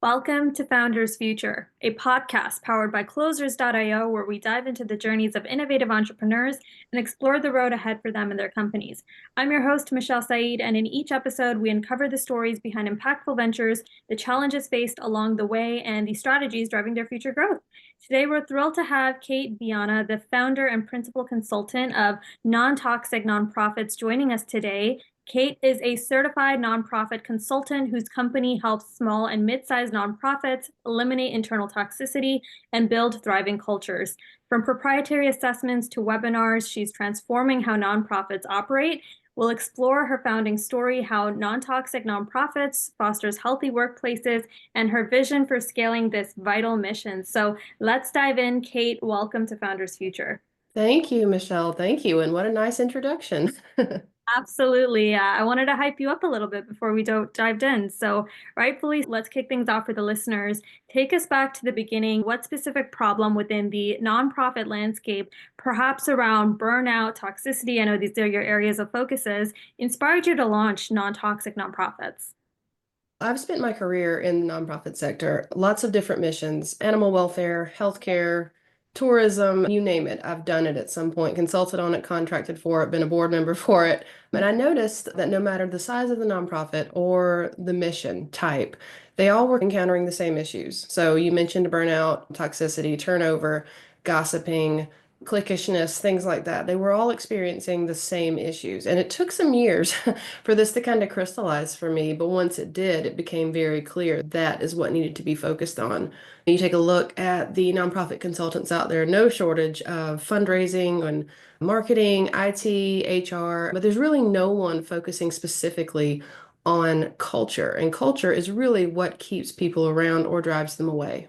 Welcome to Founders Future, a podcast powered by Closers.io, where we dive into the journeys of innovative entrepreneurs and explore the road ahead for them and their companies. I'm your host, Mishal Saeed, and in each episode, we uncover the stories behind impactful ventures, the challenges faced along the way, and the strategies driving their future growth. Today, we're thrilled to have Kate Viana, the founder and principal consultant of Non-Toxic Nonprofits, joining us today. Kate is a certified nonprofit consultant whose company helps small and mid-sized nonprofits eliminate internal toxicity and build thriving cultures. From proprietary assessments to webinars, she's transforming how nonprofits operate. We'll explore her founding story, how non-toxic nonprofits fosters healthy workplaces, and her vision for scaling this vital mission. So let's dive in. Kate, welcome to Founders Future. Thank you, Michelle. Thank you. And what a nice introduction. Absolutely. I wanted to hype you up a little bit before we dived in. So, rightfully, let's kick things off for the listeners. Take us back to the beginning. What specific problem within the nonprofit landscape, perhaps around burnout, toxicity, I know these are your areas of focuses, inspired you to launch non-toxic nonprofits? I've spent my career in the nonprofit sector, lots of different missions, animal welfare, healthcare, tourism, you name it. I've done it at some point, consulted on it, contracted for it, been a board member for it. And I noticed that no matter the size of the nonprofit or the mission type, they all were encountering the same issues. So you mentioned burnout, toxicity, turnover, gossiping, cliquishness, things like that. They were all experiencing the same issues. And it took some years for this to kind of crystallize for me. But once it did, it became very clear that is what needed to be focused on. You take a look at the nonprofit consultants out there, no shortage of fundraising and marketing, IT, HR, but there's really no one focusing specifically on culture. And culture is really what keeps people around or drives them away.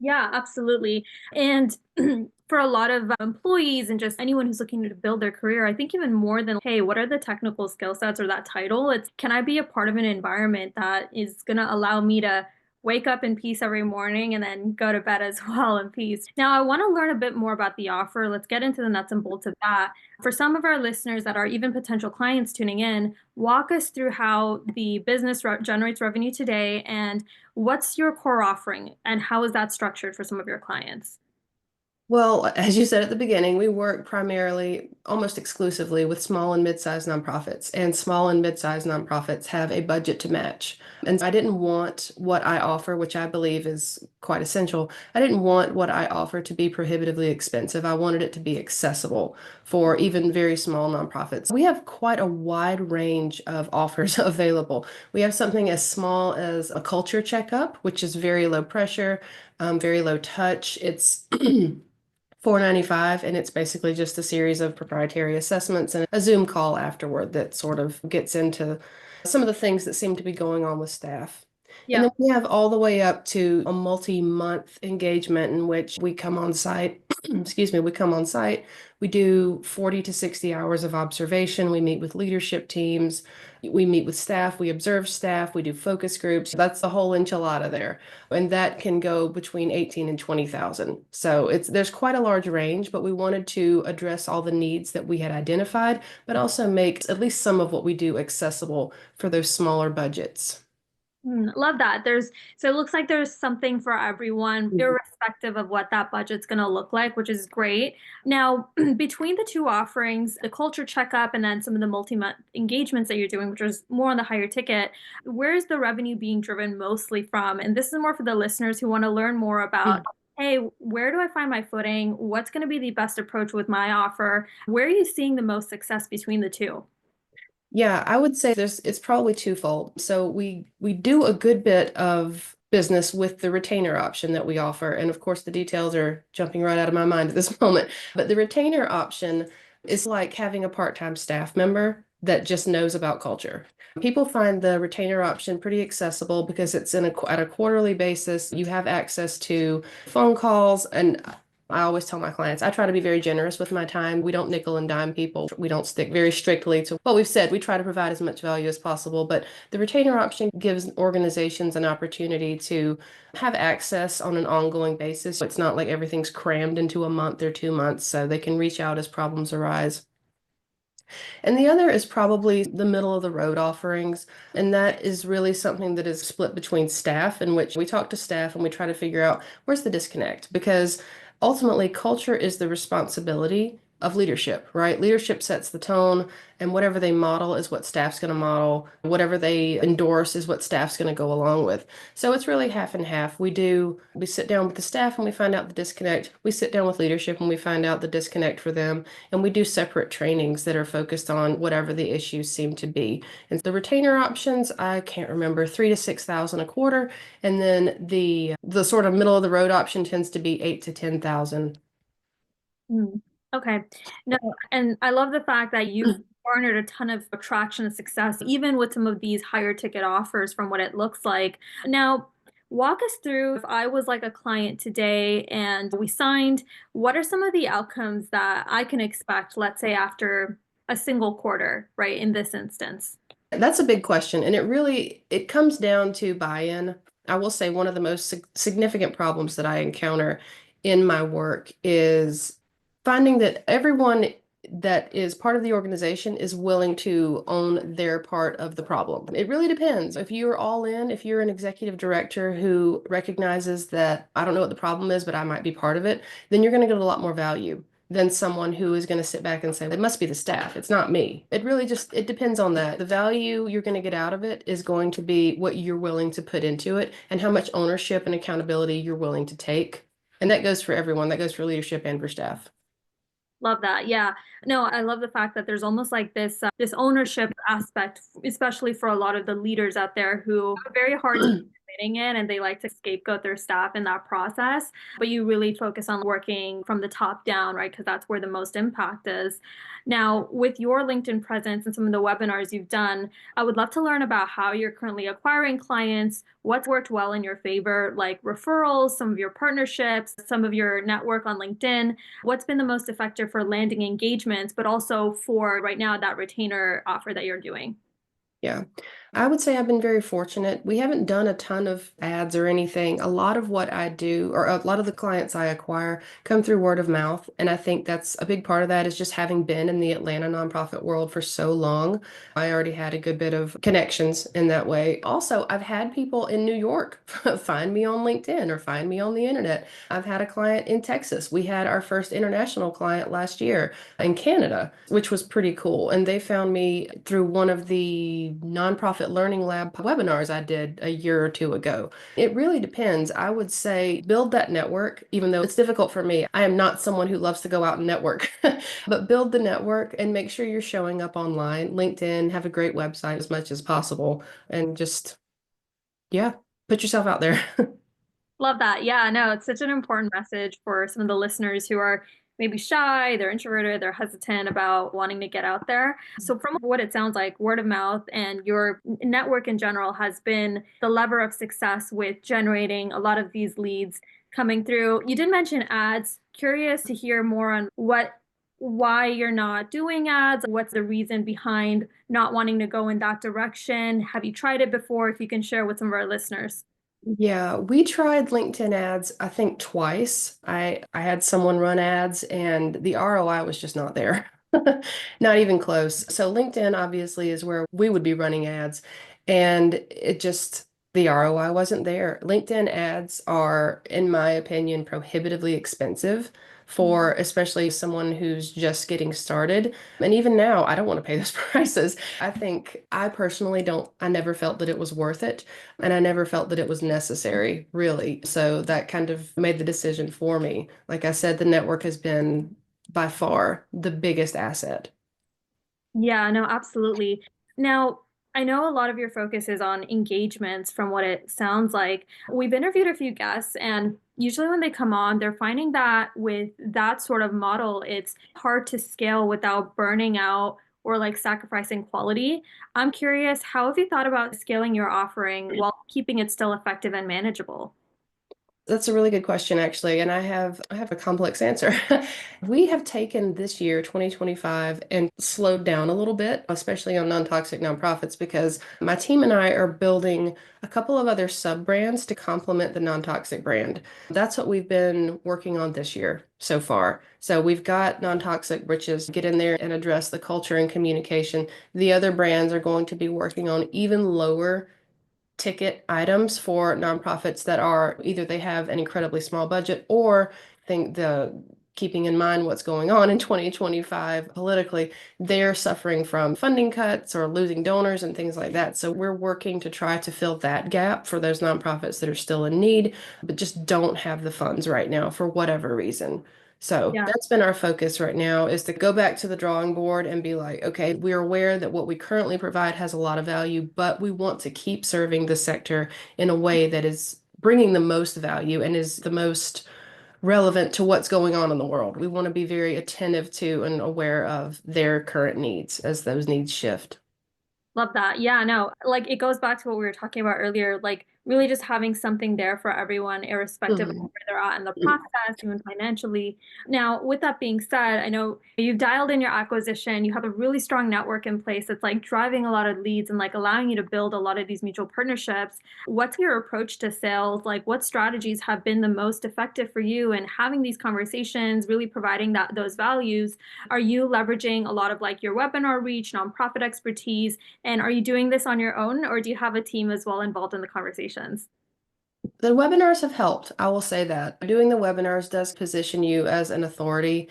Yeah, absolutely. And for a lot of employees and just anyone who's looking to build their career, I think even more than, hey, what are the technical skill sets or that title? It's, can I be a part of an environment that is going to allow me to wake up in peace every morning and then go to bed as well in peace? Now, I want to learn a bit more about the offer. Let's get into the nuts and bolts of that. For some of our listeners that are even potential clients tuning in, walk us through how the business generates revenue today and what's your core offering and how is that structured for some of your clients? Well, as you said at the beginning, we work primarily, almost exclusively with small and mid-sized nonprofits, and small and mid-sized nonprofits have a budget to match. And I didn't want what I offer, which I believe is quite essential. I didn't want what I offer to be prohibitively expensive. I wanted it to be accessible for even very small nonprofits. We have quite a wide range of offers available. We have something as small as a culture checkup, which is very low pressure, very low touch. It's $4.95, and it's basically just a series of proprietary assessments and a Zoom call afterward that sort of gets into some of the things that seem to be going on with staff. And Yeah. then we have all the way up to a multi-month engagement in which we come on site, excuse me, we come on site, we do 40 to 60 hours of observation, we meet with leadership teams, we meet with staff, we observe staff, we do focus groups. That's the whole enchilada there. And that can go between 18 and 20,000. So there's quite a large range, but we wanted to address all the needs that we had identified, but also make at least some of what we do accessible for those smaller budgets. Love that. So it looks like there's something for everyone, irrespective of what that budget's going to look like, which is great. Now, between the two offerings, the culture checkup and then some of the multi-month engagements that you're doing, which is more on the higher ticket, where's the revenue being driven mostly from? And this is more for the listeners who want to learn more about, hey, where do I find my footing? What's going to be the best approach with my offer? Where are you seeing the most success between the two? Yeah, I would say it's probably twofold. So we do a good bit of business with the retainer option that we offer. And of course, the details are jumping right out of my mind at this moment. But the retainer option is like having a part-time staff member that just knows about culture. People find the retainer option pretty accessible because it's at a quarterly basis. You have access to phone calls, and I always tell my clients, I try to be very generous with my time. We don't nickel and dime people. We don't stick very strictly to what we've said. We try to provide as much value as possible, but the retainer option gives organizations an opportunity to have access on an ongoing basis. It's not like everything's crammed into a month or 2 months, so they can reach out as problems arise. And the other is probably the middle of the road offerings. And that is really something that is split between staff, in which we talk to staff and we try to figure out where's the disconnect. Because ultimately, culture is the responsibility of leadership, right? Leadership sets the tone, and whatever they model is what staff's going to model. Whatever they endorse is what staff's going to go along with. So it's really half and half. We sit down with the staff and we find out the disconnect. We sit down with leadership and we find out the disconnect for them. And we do separate trainings that are focused on whatever the issues seem to be. And the retainer options, I can't remember, 3 to 6 thousand a quarter. And then the sort of middle of the road option tends to be 8 to 10,000. Mm. Okay. No, and I love the fact that you've garnered a ton of traction and success, even with some of these higher ticket offers from what it looks like. Now, walk us through if I was like a client today and we signed, what are some of the outcomes that I can expect, let's say after a single quarter, right, in this instance? That's a big question, and it comes down to buy-in. I will say one of the most significant problems that I encounter in my work is finding that everyone that is part of the organization is willing to own their part of the problem. It really depends. If you're all in, if you're an executive director who recognizes that I don't know what the problem is, but I might be part of it, then you're going to get a lot more value than someone who is going to sit back and say, it must be the staff. It's not me. It really just, it depends on that. The value you're going to get out of it is going to be what you're willing to put into it and how much ownership and accountability you're willing to take. And that goes for everyone. That goes for leadership and for staff. Love that. Yeah. No, I love the fact that there's almost like this ownership aspect, especially for a lot of the leaders out there who have a very hard time fitting in and they like to scapegoat their staff in that process. But you really focus on working from the top down, right? Because that's where the most impact is. Now, with your LinkedIn presence and some of the webinars you've done, I would love to learn about how you're currently acquiring clients, what's worked well in your favor, like referrals, some of your partnerships, some of your network on LinkedIn. What's been the most effective for landing engagements, but also for right now that retainer offer that you're doing? Yeah, I would say I've been very fortunate. We haven't done a ton of ads or anything. A lot of what I do, or a lot of the clients I acquire, come through word of mouth. And I think that's a big part of that is just having been in the Atlanta nonprofit world for so long. I already had a good bit of connections in that way. Also, I've had people in New York find me on LinkedIn or find me on the internet. I've had a client in Texas. We had our first international client last year in Canada, which was pretty cool. And they found me through one of the nonprofit learning lab webinars I did a year or two ago. It really depends. I would say build that network, even though it's difficult for me. I am not someone who loves to go out and network, but build the network and make sure you're showing up online, LinkedIn, have a great website as much as possible, and just, yeah, put yourself out there. Love that. Yeah, no, it's such an important message for some of the listeners who are maybe shy, they're introverted, they're hesitant about wanting to get out there. So, from what it sounds like, word of mouth and your network in general has been the lever of success with generating a lot of these leads coming through. You did mention ads. Curious to hear more on why you're not doing ads. What's the reason behind not wanting to go in that direction? Have you tried it before? If you can share with some of our listeners. Yeah, we tried LinkedIn ads, I think twice. I had someone run ads and the ROI was just not there. Not even close. So LinkedIn obviously is where we would be running ads and it just the ROI wasn't there. LinkedIn ads are, in my opinion, prohibitively expensive for especially someone who's just getting started. And even now, I don't want to pay those prices. I think I personally don't, I never felt that it was worth it. And I never felt that it was necessary, really. So that kind of made the decision for me. Like I said, the network has been by far the biggest asset. Yeah, no, absolutely. Now, I know a lot of your focus is on engagements from what it sounds like. We've interviewed a few guests, and usually when they come on, they're finding that with that sort of model, it's hard to scale without burning out or like sacrificing quality. I'm curious, how have you thought about scaling your offering while keeping it still effective and manageable? That's a really good question, actually, and I have a complex answer. We have taken this year, 2025, and slowed down a little bit, especially on non-toxic nonprofits, because my team and I are building a couple of other sub-brands to complement the non-toxic brand. That's what we've been working on this year so far. So we've got non-toxic, which is get in there and address the culture and communication. The other brands are going to be working on even lower ticket items for nonprofits that are either they have an incredibly small budget or think the keeping in mind what's going on in 2025 politically, they're suffering from funding cuts or losing donors and things like that. So we're working to try to fill that gap for those nonprofits that are still in need, but just don't have the funds right now for whatever reason. So Yeah. that's been our focus right now is to go back to the drawing board and be like, okay, we're aware that what we currently provide has a lot of value, but we want to keep serving the sector in a way that is bringing the most value and is the most relevant to what's going on in the world. We want to be very attentive to and aware of their current needs as those needs shift. Love that. Yeah, no, like it goes back to what we were talking about earlier, like really just having something there for everyone, irrespective of Mhm. where they're at in the process, even financially. Now, with that being said, I know you've dialed in your acquisition, you have a really strong network in place that's like driving a lot of leads and like allowing you to build a lot of these mutual partnerships. What's your approach to sales? Like what strategies have been the most effective for you in having these conversations, really providing those values? Are you leveraging a lot of like your webinar reach, nonprofit expertise? And are you doing this on your own, or do you have a team as well involved in the conversations? The webinars have helped. I will say that. Doing the webinars does position you as an authority.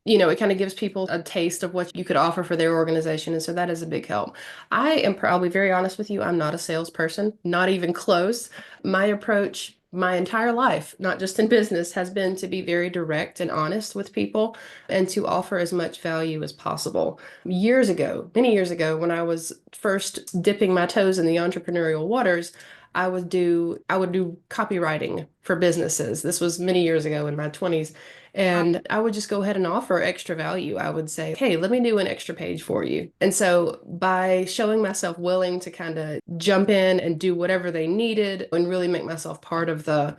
It kind of gives people a taste of what you could offer for their organization. And so that is a big help. I'll be very honest with you, I'm not a salesperson, not even close. My approach, my entire life, not just in business, has been to be very direct and honest with people and to offer as much value as possible. Years ago, many years ago, when I was first dipping my toes in the entrepreneurial waters, I would do copywriting for businesses. This was many years ago in my 20s. And I would just go ahead and offer extra value. I would say, hey, let me do an extra page for you. And so by showing myself willing to kind of jump in and do whatever they needed and really make myself part of the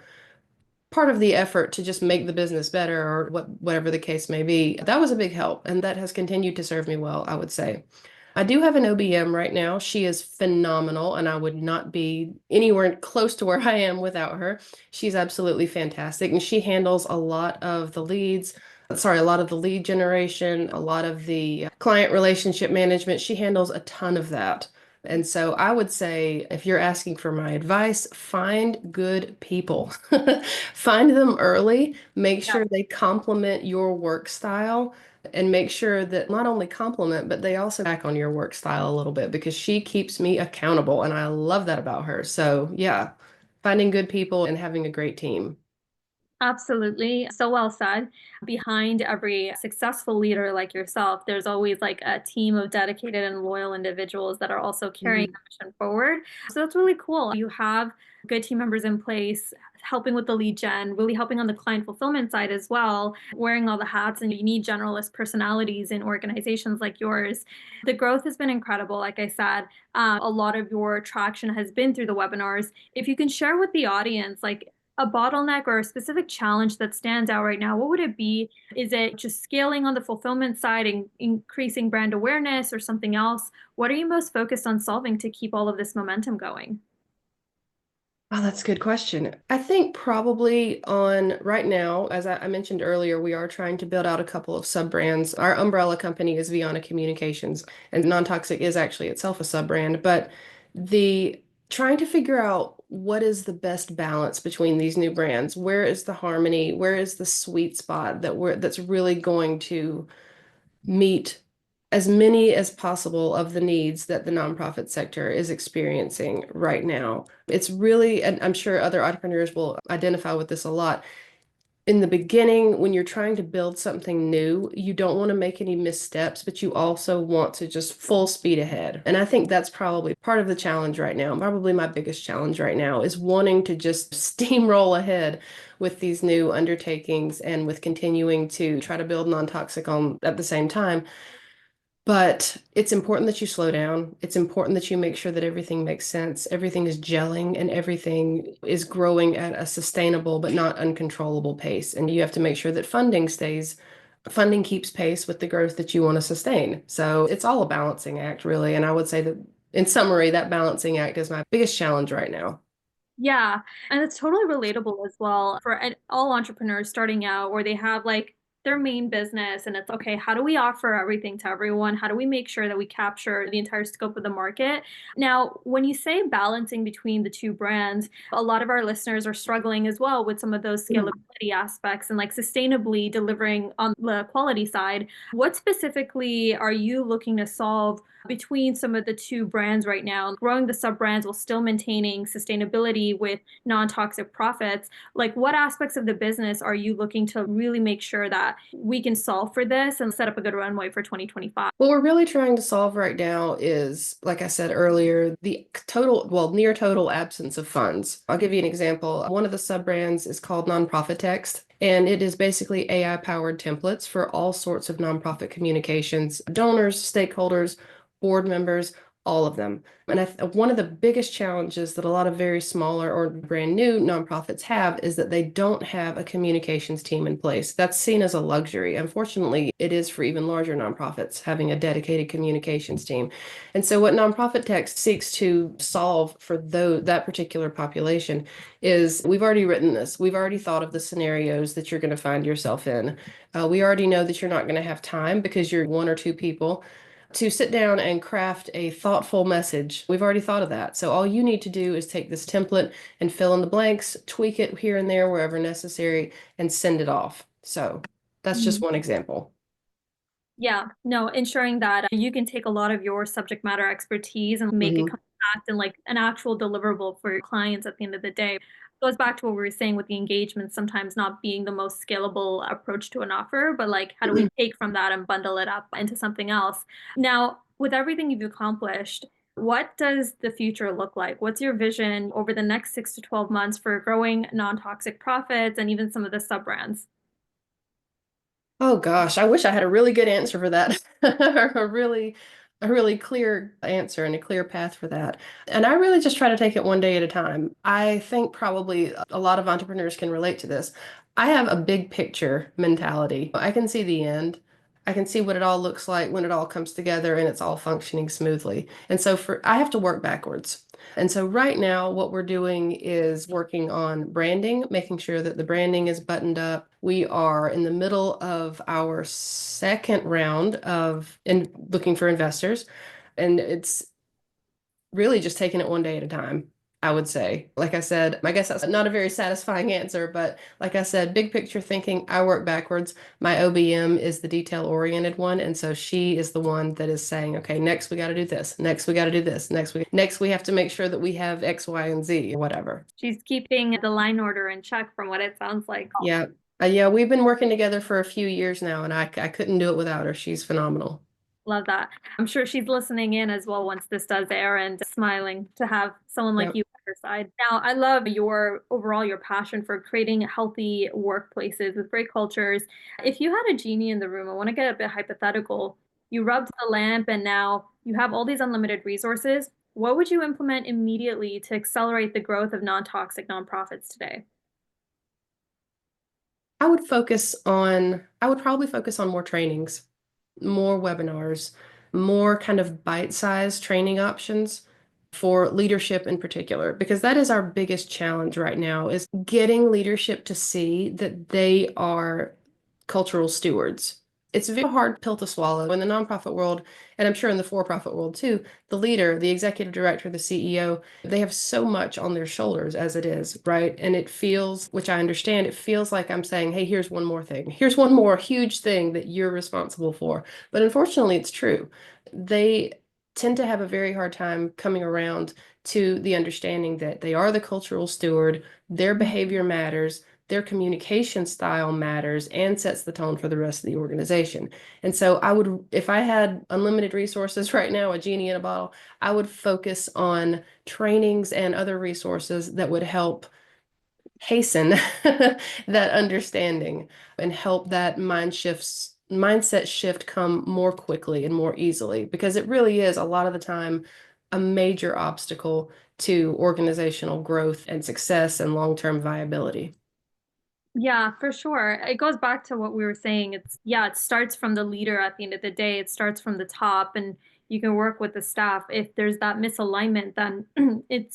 effort to just make the business better or whatever the case may be, that was a big help. And that has continued to serve me well, I would say. I do have an OBM right now. She is phenomenal, and I would not be anywhere close to where I am without her. She's absolutely fantastic, and she handles a lot of the leads. Sorry, a lot of the lead generation, a lot of the client relationship management. She handles a ton of that. And so I would say if you're asking for my advice, find good people. Find them early, make Yeah. sure they complement your work style and make sure that not only compliment, but they also back on your work style a little bit because she keeps me accountable and I love that about her. So, yeah, finding good people and having a great team. Absolutely. So well said. Behind every successful leader like yourself, there's always like a team of dedicated and loyal individuals that are also carrying Mhm. the mission forward. So that's really cool. You have good team members in place, helping with the lead gen, really helping on the client fulfillment side as well, wearing all the hats, and you need generalist personalities in organizations like yours. The growth has been incredible. Like I said, a lot of your traction has been through the webinars. If you can share with the audience, like a bottleneck or a specific challenge that stands out right now, what would it be? Is it just scaling on the fulfillment side and increasing brand awareness or something else? What are you most focused on solving to keep all of this momentum going? Oh, that's a good question. I think probably on right now, as I mentioned earlier, we are trying to build out a couple of sub brands. Our umbrella company is Viana Communications, and Non-Toxic is actually itself a sub brand. But the trying to figure out what is the best balance between these new brands. Where is the harmony? Where is the sweet spot that's really going to meet as many as possible of the needs that the nonprofit sector is experiencing right now. It's really, and I'm sure other entrepreneurs will identify with this a lot. In the beginning, when you're trying to build something new, you don't want to make any missteps, but you also want to just full speed ahead. And I think that's probably part of the challenge right now. Probably my biggest challenge right now is wanting to just steamroll ahead with these new undertakings and with continuing to try to build non-toxic on at the same time. But it's important that you slow down. It's important that you make sure that everything makes sense, everything is gelling, and everything is growing at a sustainable but not uncontrollable pace. And you have to make sure that funding keeps pace with the growth that you want to sustain. So it's all a balancing act, really. And I would say that in summary, that balancing act is my biggest challenge right now. Yeah, and it's totally relatable as well for all entrepreneurs starting out where they have like their main business and it's okay, how do we offer everything to everyone? How do we make sure that we capture the entire scope of the market? Now, when you say balancing between the two brands, a lot of our listeners are struggling as well with some of those scalability aspects and like sustainably delivering on the quality side. What specifically are you looking to solve between some of the two brands right now, growing the sub brands while still maintaining sustainability with non-toxic profits? Like what aspects of the business are you looking to really make sure that we can solve for this and set up a good runway for 2025? What we're really trying to solve right now is, like I said earlier, the total, well, near total absence of funds. I'll give you an example. One of the sub brands is called Nonprofit Text, and it is basically AI powered templates for all sorts of nonprofit communications, donors, stakeholders, board members, all of them. And one of the biggest challenges that a lot of very smaller or brand new nonprofits have is that they don't have a communications team in place. That's seen as a luxury. Unfortunately, it is for even larger nonprofits having a dedicated communications team. And so what Nonprofit Text seeks to solve for that particular population is we've already written this. We've already thought of the scenarios that you're going to find yourself in. We already know that you're not going to have time because you're one or two people to sit down and craft a thoughtful message. We've already thought of that. So all you need to do is take this template and fill in the blanks, tweak it here and there wherever necessary, and send it off. So that's just one example. Yeah, no, ensuring that you can take a lot of your subject matter expertise and make it Mhm. come back and like an actual deliverable for your clients at the end of the day. Goes back to what we were saying with the engagement sometimes not being the most scalable approach to an offer, but like how do we take from that and bundle it up into something else? Now, with everything you've accomplished, what does the future look like? What's your vision over the next 6 to 12 months for growing non-toxic profits and even some of the sub brands? Oh gosh, I wish I had a really good answer for that. A really clear answer and a clear path for that. And I really just try to take it one day at a time. I think probably a lot of entrepreneurs can relate to this. I have a big picture mentality. I can see the end. I can see what it all looks like when it all comes together and it's all functioning smoothly. And so I have to work backwards. And so right now, what we're doing is working on branding, making sure that the branding is buttoned up. We are in the middle of our second round of looking for investors, and it's really just taking it one day at a time, I would say. Like I said, I guess that's not a very satisfying answer, but like I said, big picture thinking, I work backwards. My OBM is the detail-oriented one, and so she is the one that is saying, okay, next we got to do this. Next we got to do this. Next we have to make sure that we have X, Y, and Z, or whatever. She's keeping the line order in check from what it sounds like. Yeah. Yeah, we've been working together for a few years now, and I couldn't do it without her. She's phenomenal. Love that. I'm sure she's listening in as well once this does air and smiling to have someone like Yep. you at her side. Now, I love your overall your passion for creating healthy workplaces with great cultures. If you had a genie in the room, I want to get a bit hypothetical. You rubbed the lamp and now you have all these unlimited resources. What would you implement immediately to accelerate the growth of non-toxic nonprofits today? I would probably focus on more trainings, more webinars, more kind of bite-sized training options for leadership in particular, because that is our biggest challenge right now is getting leadership to see that they are cultural stewards. It's a very hard pill to swallow in the nonprofit world, and I'm sure in the for-profit world too. The leader, the executive director, the CEO, they have so much on their shoulders as it is, right? And it feels, which I understand, it feels like I'm saying, hey, here's one more thing. Here's one more huge thing that you're responsible for. But unfortunately, it's true. They tend to have a very hard time coming around to the understanding that they are the cultural steward, their behavior matters, their communication style matters and sets the tone for the rest of the organization. And so I would, if I had unlimited resources right now, a genie in a bottle, I would focus on trainings and other resources that would help hasten that understanding and help that mind shifts mindset shift come more quickly and more easily because it really is a lot of the time a major obstacle to organizational growth and success and long-term viability. Yeah, for sure. It goes back to what we were saying. Yeah, it starts from the leader at the end of the day. It starts from the top, and you can work with the staff. If there's that misalignment, then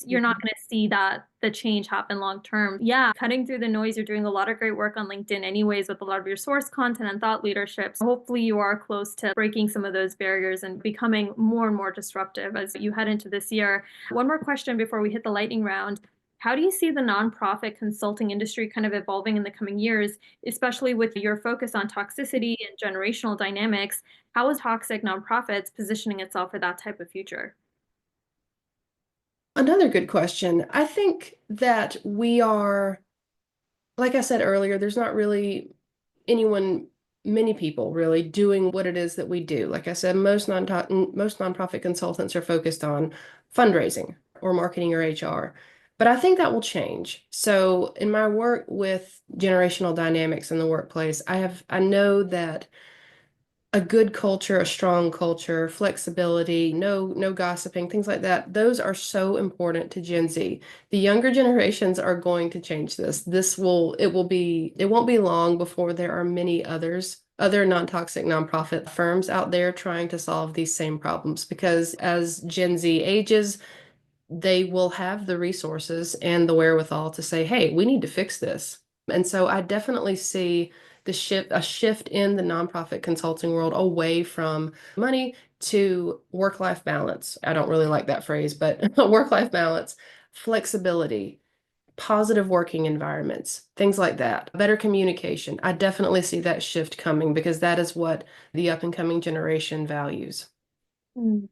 you're not going to see that the change happen long term. Yeah, cutting through the noise, you're doing a lot of great work on LinkedIn anyways with a lot of your source content and thought leadership. So hopefully you are close to breaking some of those barriers and becoming more and more disruptive as you head into this year. One more question before we hit the lightning round. How do you see the nonprofit consulting industry kind of evolving in the coming years, especially with your focus on toxicity and generational dynamics? How is toxic nonprofits positioning itself for that type of future? Another good question. I think that we are, like I said earlier, there's not really anyone, many people really doing what it is that we do. Like I said, most nonprofit consultants are focused on fundraising or marketing or HR. But I think that will change. So in my work with generational dynamics in the workplace, I know that a good culture, a strong culture, flexibility, no gossiping, things like that. Those are so important to Gen Z. The younger generations are going to change this. It won't be long before there are many other non-toxic nonprofit firms out there trying to solve these same problems because as Gen Z ages, they will have the resources and the wherewithal to say, hey, we need to fix this. And so I definitely see a shift in the nonprofit consulting world away from money to work-life balance. I don't really like that phrase, but work-life balance, flexibility, positive working environments, things like that, better communication. I definitely see that shift coming because that is what the up and coming generation values.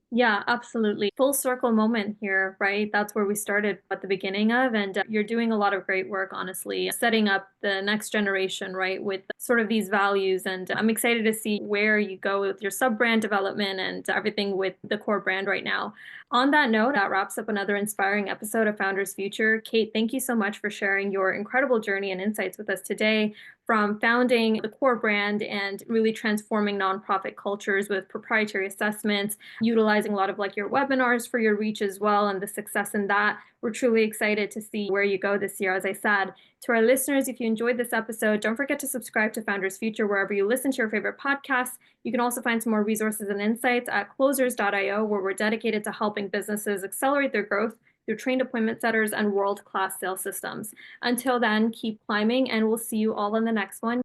Yeah, absolutely. Full circle moment here, right? That's where we started at the beginning of, and you're doing a lot of great work, honestly, setting up the next generation, right, with sort of these values. And I'm excited to see where you go with your sub brand development and everything with the core brand right now. On that note, that wraps up another inspiring episode of Founders Future. Kate, thank you so much for sharing your incredible journey and insights with us today, from founding the core brand and really transforming nonprofit cultures with proprietary assessments, utilizing a lot of like your webinars for your reach as well and the success in that. We're truly excited to see where you go this year. As I said, to our listeners, if you enjoyed this episode, don't forget to subscribe to Founders Future wherever you listen to your favorite podcasts. You can also find some more resources and insights at closers.io, where we're dedicated to helping businesses accelerate their growth through trained appointment setters and world-class sales systems. Until then, keep climbing, and we'll see you all in the next one.